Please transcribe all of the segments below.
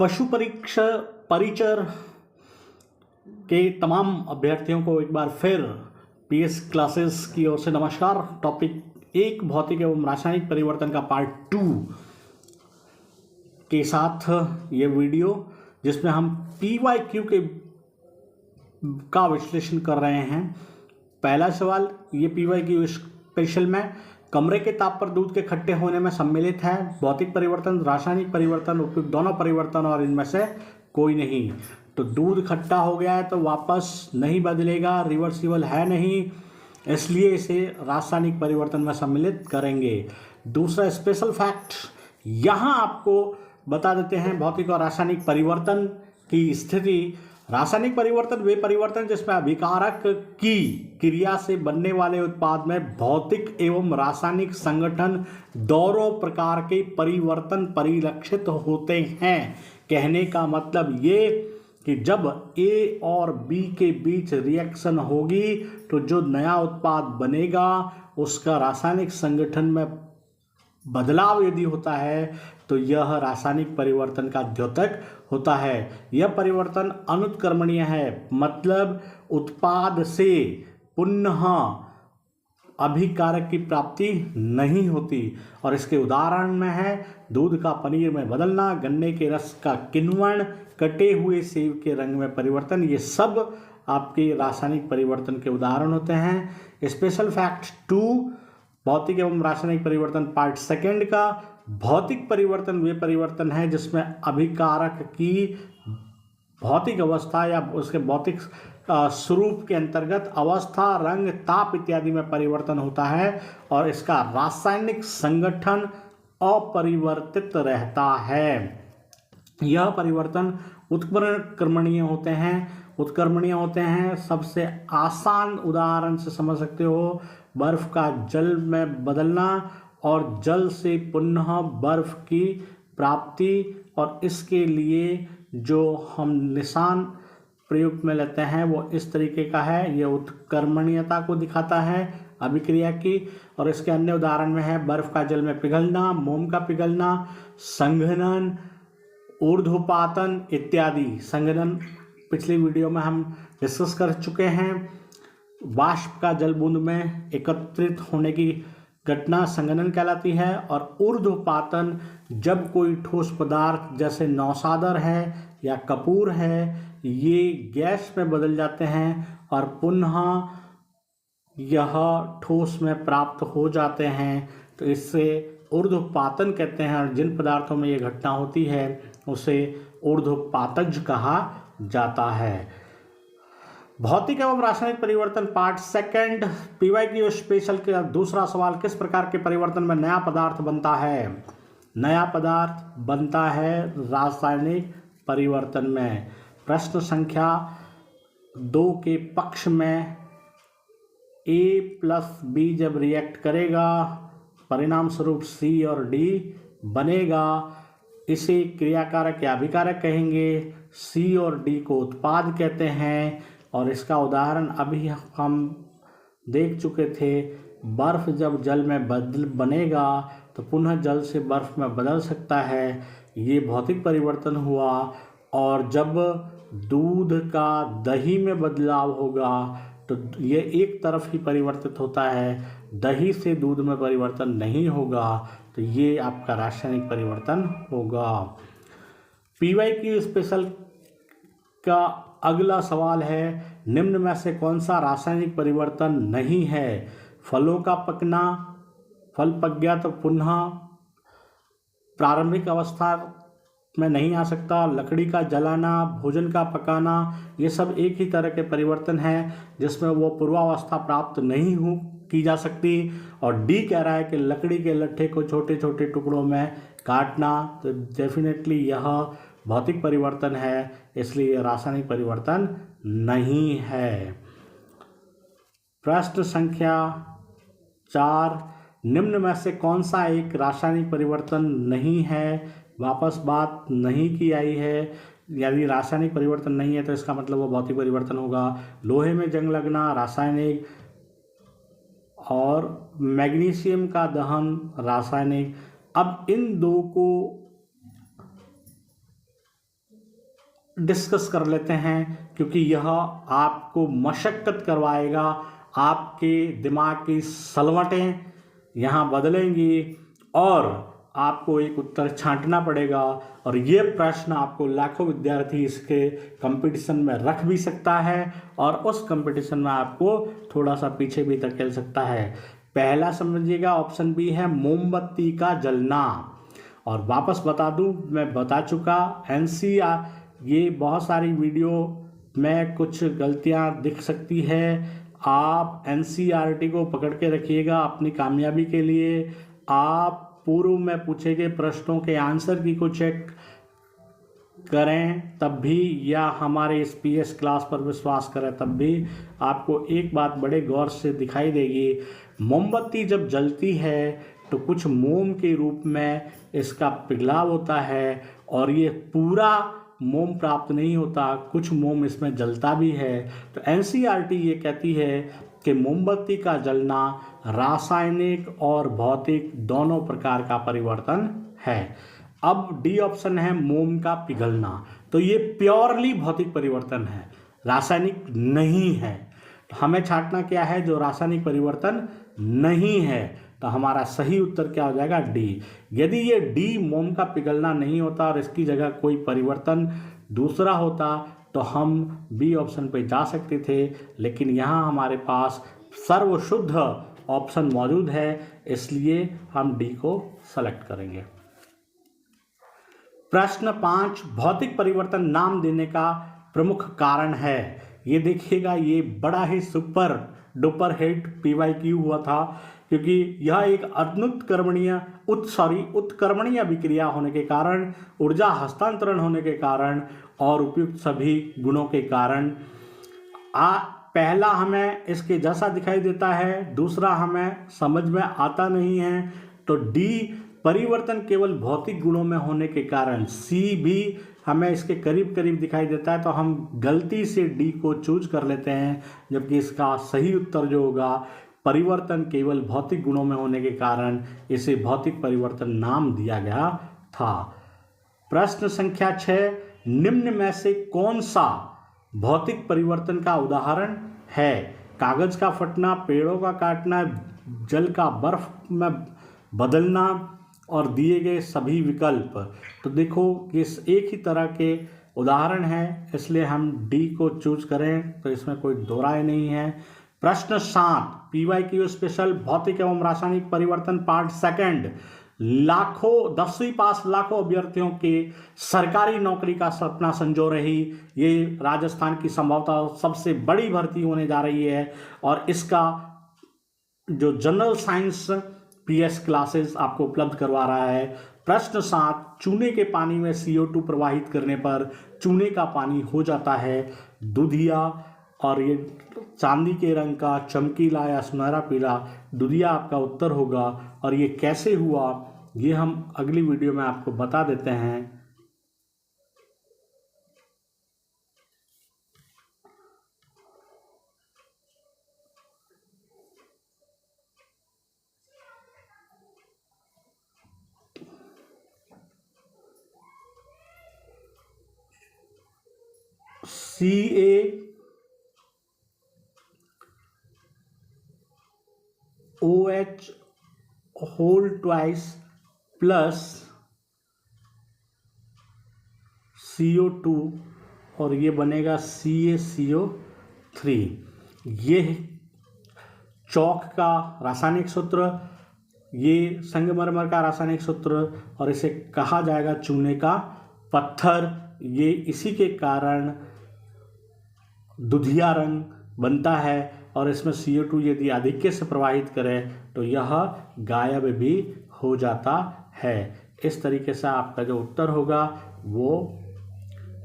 पशु परीक्षा परिचर के तमाम अभ्यर्थियों को एक बार फिर पीएस क्लासेस की ओर से नमस्कार। टॉपिक एक भौतिक एवं रासायनिक परिवर्तन का पार्ट 2 के साथ ये वीडियो, जिसमें हम PYQ का विश्लेषण कर रहे हैं। पहला सवाल, ये PYQ स्पेशल में कमरे के ताप पर दूध के खट्टे होने में सम्मिलित है। भौतिक परिवर्तन, रासायनिक परिवर्तन, उपयुक्त दोनों परिवर्तन और इनमें से कोई नहीं। तो दूध खट्टा हो गया है तो वापस नहीं बदलेगा, रिवर्सिबल है नहीं, इसलिए इसे रासायनिक परिवर्तन में सम्मिलित करेंगे। दूसरा स्पेशल फैक्ट यहाँ आपको बता देते हैं, भौतिक और रासायनिक परिवर्तन की स्थिति। रासायनिक परिवर्तन वे परिवर्तन जिसमें अभिकारक की क्रिया से बनने वाले उत्पाद में भौतिक एवं रासायनिक संगठन दोनों प्रकार के परिवर्तन परिलक्षित होते हैं। कहने का मतलब ये कि जब A और B के बीच रिएक्शन होगी तो जो नया उत्पाद बनेगा उसका रासायनिक संगठन में बदलाव यदि होता है तो यह रासायनिक परिवर्तन का द्योतक होता है। यह परिवर्तन अनुत्क्रमणीय है, मतलब उत्पाद से पुनः अभिकारक की प्राप्ति नहीं होती। और इसके उदाहरण में है दूध का पनीर में बदलना, गन्ने के रस का किण्वन, कटे हुए सेब के रंग में परिवर्तन। ये सब आपके रासायनिक परिवर्तन के उदाहरण होते हैं। स्पेशल फैक्ट 2, भौतिक एवं रासायनिक परिवर्तन पार्ट 2 का। भौतिक परिवर्तन वे परिवर्तन है जिसमें अभिकारक की भौतिक अवस्था या उसके भौतिक स्वरूप के अंतर्गत अवस्था, रंग, ताप इत्यादि में परिवर्तन होता है और इसका रासायनिक संगठन अपरिवर्तित रहता है। यह परिवर्तन उत्क्रमणीय होते हैं। सबसे आसान उदाहरण से समझ सकते हो, बर्फ का जल में बदलना और जल से पुनः बर्फ की प्राप्ति। और इसके लिए जो हम निशान प्रयोग में लेते हैं वो इस तरीके का है। यह उत्क्रमणीयता को दिखाता है अभिक्रिया की। और इसके अन्य उदाहरण में है बर्फ का जल में पिघलना, मोम का पिघलना, संघनन, ऊर्ध्वपातन इत्यादि। संघनन पिछली वीडियो में हम डिस्कस कर चुके हैं। वाष्प का जल बूंद में एकत्रित होने की घटना संघनन कहलाती है। और ऊर्ध्वपातन जब कोई ठोस पदार्थ जैसे नौसादर है या कपूर है, ये गैस में बदल जाते हैं और पुनः यह ठोस में प्राप्त हो जाते हैं, तो इससे ऊर्ध्वपातन कहते हैं। और जिन पदार्थों में यह घटना होती है उसे ऊर्ध्वपातज कहा जाता है। भौतिक एवं रासायनिक परिवर्तन पार्ट 2 PYQ स्पेशल का दूसरा सवाल, किस प्रकार के परिवर्तन में नया पदार्थ बनता है? नया पदार्थ बनता है रासायनिक परिवर्तन में। प्रश्न संख्या 2 के पक्ष में A प्लस B जब रिएक्ट करेगा, परिणाम स्वरूप C और D बनेगा। इसे क्रियाकारक या अभिकारक कहेंगे। C और D को उत्पाद कहते हैं। और इसका उदाहरण अभी हम देख चुके थे, बर्फ जब जल में बनेगा तो पुनः जल से बर्फ में बदल सकता है, ये भौतिक परिवर्तन हुआ। और जब दूध का दही में बदलाव होगा तो ये एक तरफ ही परिवर्तित होता है, दही से दूध में परिवर्तन नहीं होगा, तो ये आपका रासायनिक परिवर्तन होगा। PYQ स्पेशल का अगला सवाल है, निम्न में से कौन सा रासायनिक परिवर्तन नहीं है? फलों का पकना, फल पक गया तो पुनः प्रारंभिक अवस्था में नहीं आ सकता। लकड़ी का जलाना, भोजन का पकाना, ये सब एक ही तरह के परिवर्तन हैं जिसमें वो पूर्वावस्था प्राप्त नहीं की जा सकती। और D कह रहा है कि लकड़ी के लट्ठे को छोटे छोटे टुकड़ों में काटना, तो डेफिनेटली यह भौतिक परिवर्तन है, इसलिए रासायनिक परिवर्तन नहीं है। प्रश्न संख्या 4, निम्न में से कौन सा एक रासायनिक परिवर्तन नहीं है? वापस बात नहीं की आई है। यदि रासायनिक परिवर्तन नहीं है तो इसका मतलब वो भौतिक परिवर्तन होगा। लोहे में जंग लगना रासायनिक, और मैग्नीशियम का दहन रासायनिक। अब इन दो को डिस्कस कर लेते हैं, क्योंकि यह आपको मशक्क़त करवाएगा, आपके दिमाग की सलवटें यहाँ बदलेंगी और आपको एक उत्तर छांटना पड़ेगा। और ये प्रश्न आपको लाखों विद्यार्थी इसके कंपटीशन में रख भी सकता है और उस कंपटीशन में आपको थोड़ा सा पीछे भी धकेल सकता है। पहला समझिएगा, ऑप्शन बी है मोमबत्ती का जलना। और वापस बता दूं, मैं बता चुका, ये बहुत सारी वीडियो में कुछ गलतियां दिख सकती है। आप एनसीईआरटी को पकड़ के रखिएगा अपनी कामयाबी के लिए। आप पूर्व में पूछे गए प्रश्नों के आंसर की को चेक करें तब भी, या हमारे इस पीएस क्लास पर विश्वास करें तब भी आपको एक बात बड़े गौर से दिखाई देगी। मोमबत्ती जब जलती है तो कुछ मोम के रूप में इसका पिघलाव होता है और ये पूरा मोम प्राप्त नहीं होता, कुछ मोम इसमें जलता भी है। तो एनसीईआरटी ये कहती है कि मोमबत्ती का जलना रासायनिक और भौतिक दोनों प्रकार का परिवर्तन है। अब डी ऑप्शन है मोम का पिघलना, तो ये प्योरली भौतिक परिवर्तन है, रासायनिक नहीं है। तो हमें छांटना क्या है, जो रासायनिक परिवर्तन नहीं है। तो हमारा सही उत्तर क्या हो जाएगा, डी। यदि ये डी मोम का पिघलना नहीं होता और इसकी जगह कोई परिवर्तन दूसरा होता तो हम बी ऑप्शन पे जा सकते थे, लेकिन यहाँ हमारे पास सर्वशुद्ध ऑप्शन मौजूद है, इसलिए हम डी को सेलेक्ट करेंगे। प्रश्न 5, भौतिक परिवर्तन नाम देने का प्रमुख कारण है। ये देखिएगा, ये बड़ा ही सुपर डुपर हिट PYQ हुआ था, क्योंकि यह एक उत्कर्मणीय विक्रिया होने के कारण, ऊर्जा हस्तांतरण होने के कारण और उपयुक्त सभी गुणों के कारण। पहला हमें इसके जैसा दिखाई देता है, दूसरा हमें समझ में आता नहीं है। तो डी परिवर्तन केवल भौतिक गुणों में होने के कारण, सी भी हमें इसके करीब करीब दिखाई देता है, तो हम गलती से डी को चूज कर लेते हैं, जबकि इसका सही उत्तर जो होगा, परिवर्तन केवल भौतिक गुणों में होने के कारण इसे भौतिक परिवर्तन नाम दिया गया था। प्रश्न संख्या 6, निम्न में से कौन सा भौतिक परिवर्तन का उदाहरण है? कागज का फटना, पेड़ों का काटना, जल का बर्फ में बदलना और दिए गए सभी विकल्प। तो देखो, ये एक ही तरह के उदाहरण हैं, इसलिए हम डी को चूज करें तो इसमें कोई दो राय नहीं है। प्रश्न 7, PYQ स्पेशल, भौतिक एवं रासायनिक परिवर्तन पार्ट सेकंड। 10वीं पास लाखों अभ्यर्थियों के सरकारी नौकरी का सपना संजो रही ये राजस्थान की संभवतः सबसे बड़ी भर्ती होने जा रही है, और इसका जो जनरल साइंस PS क्लासेस आपको उपलब्ध करवा रहा है। प्रश्न 7, चूने के पानी में CO2 प्रवाहित करने पर चूने का पानी हो जाता है दूधिया, और ये चांदी के रंग का, चमकीला या सुनहरा पीला। दूधिया आपका उत्तर होगा। और ये कैसे हुआ, ये हम अगली वीडियो में आपको बता देते हैं। CaOH whole twice plus CO2 और ये बनेगा CaCO3। ये चौक का रासायनिक सूत्र, ये संगमरमर का रासायनिक सूत्र, और इसे कहा जाएगा चूने का पत्थर। ये इसी के कारण दुधिया रंग बनता है, और इसमें CO2 यदि आधिक्य से प्रवाहित करें तो यह गायब भी हो जाता है। इस तरीके से आपका जो उत्तर होगा वो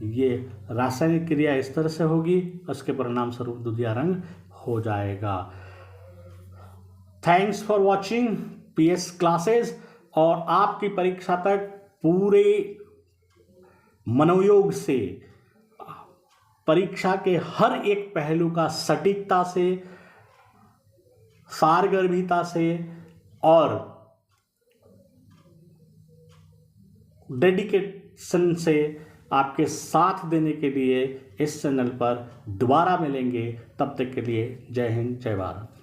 ये रासायनिक क्रिया इस तरह से होगी, उसके परिणाम स्वरूप दुधिया रंग हो जाएगा। Thanks for watching PS classes, और आपकी परीक्षा तक पूरे मनोयोग से परीक्षा के हर एक पहलू का सटीकता से, सारगर्भिता से और डेडिकेशन से आपके साथ देने के लिए इस चैनल पर दोबारा मिलेंगे। तब तक के लिए जय हिंद, जय भारत।